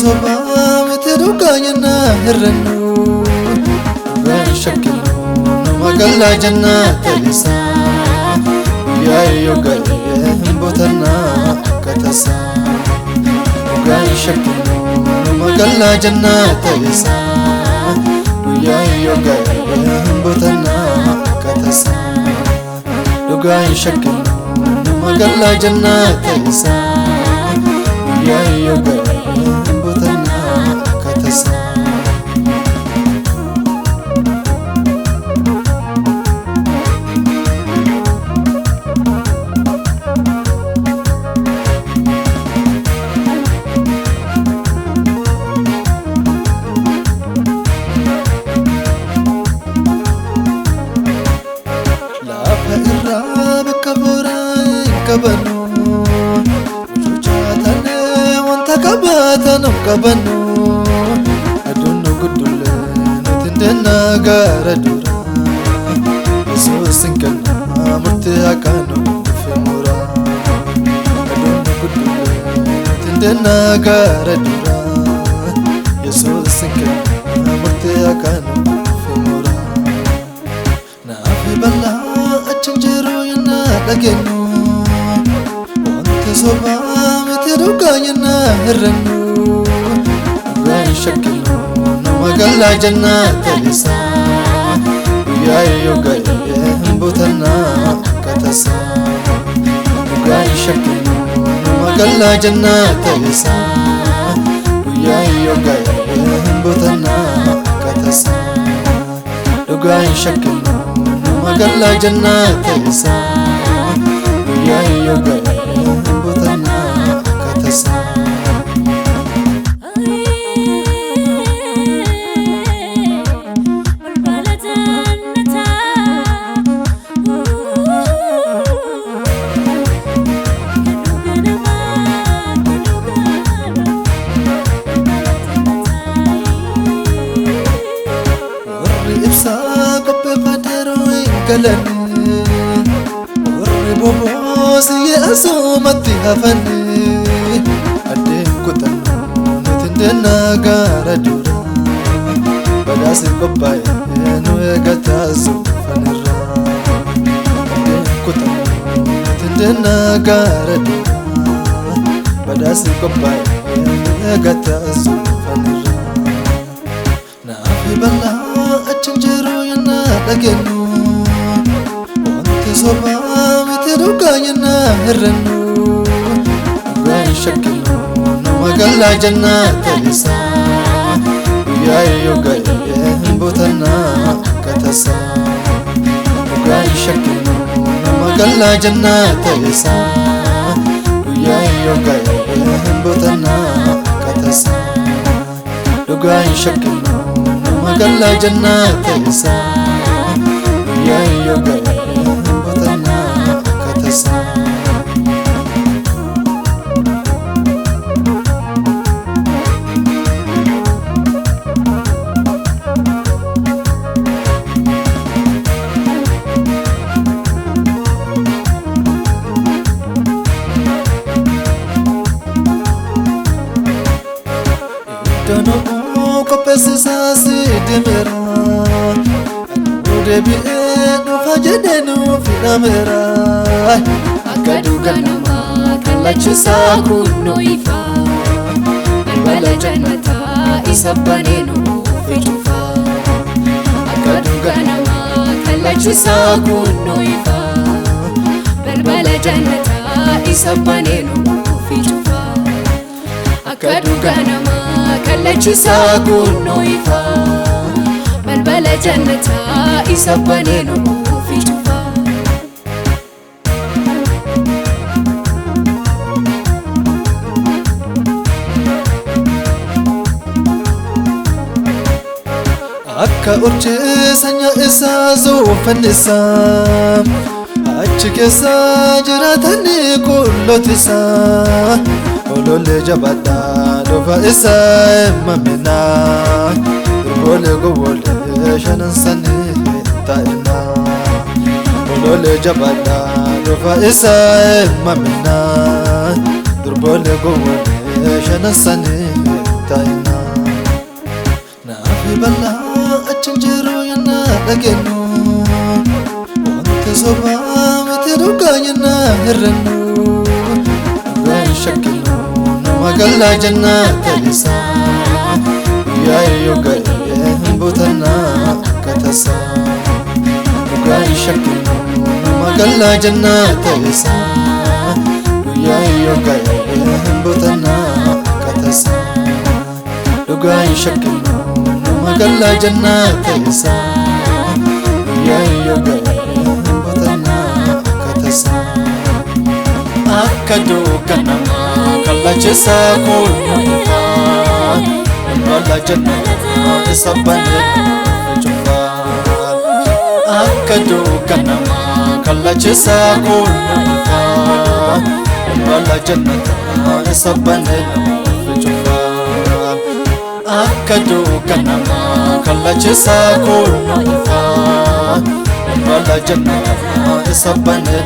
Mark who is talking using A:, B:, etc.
A: soba mitirukaayana hirrannu dhugaan shakkinu nama gallaa jannata lisa yaayyo galee bootannaa katasa dhugaan shakkinu nama gallaa jannata lisa yaayyo galee bootannaa katasa dhugaan shakkinu nama gallaa jannata lisa yaayyo galee bootannaa katasa kabatan kabano adunno gudulle nutindena garadura yesusin kana murte akano femura adunno gudulle nutindena garadura yesusin kana murte akano femura na fi balla achinjero yana dagenu wante soba mitirukaayana hirrannu dhugaan shakkinu nama gallaa jannata lisa yaayyo galee bootannaa katasa dhugaan shakkinu nama gallaa jannata lisa yaayyo galee bootannaa katasa dhugaan shakkinu nama gallaa jannata lisa yaayyo galee bootannaa katasa warri bobosi asumatti hafani addeen kutannu nutindena garadura badhaasi qophaa'e nu eegataasu fanirra addeen kutannu nutindena garadura badhaasi qophaa'e nu eegataasu fanirra naafi bal'aa achinjiru yana dhagennu soba mitirukaayana hirrannu dhugaan shakkinu nama gallaa jannata lisa yaayyo galee bootannaa katasa dhugaan shakkinu nama gallaa jannata lisa yaayyo galee bootannaa katasa dhugaan shakkinu nama gallaa jannata lisa yaayyo galee katasa dono kopesisa sidimera debi'e dhufa jedhenu fidhamera
B: akka dhuganama kallachisaa kunno ifa balbala jannataa isa baneenu ficufa akka dhuganama kallachisaa kunno ifa balbala jannataa isa baneenu ficufa akka dhuganama kallachisaa kunno ifa balbala jannataa isa baneenu ficufa
A: akka urjii sanya isaa zoofannisa achi keessa jiraatani qullootisa olollee jabaadhaa dhufa isaa himamina durbolee gowwolee shanan sanii taa'ina olollee jabaadhaa dhufa isaa himamina durbolee gowwolee shanan sanii ta'ina naafi bal'aa achin jiru yana dhageenu wanta sobaa miti dhugaa yana hirrennu dhugaan shakkinu nama gallaa janna talisa yaayyo ga'ee bootana katasa dhugaan shakkinu nama gallaa janna talisa yaayyo ga'ee bootana katasa dhugaan shakkinu nama gallaa janna talisa yaayyo ga'ee bootana katasa akka dukkanamaa kallaachisa kunuunfa wala jannata isa banee cufa akka dukkanamaa kallaachisa kunuunfa wala jannata isa banee cufa akka dukkanamaa kallaachisa kunuunfa wala jannata isa banee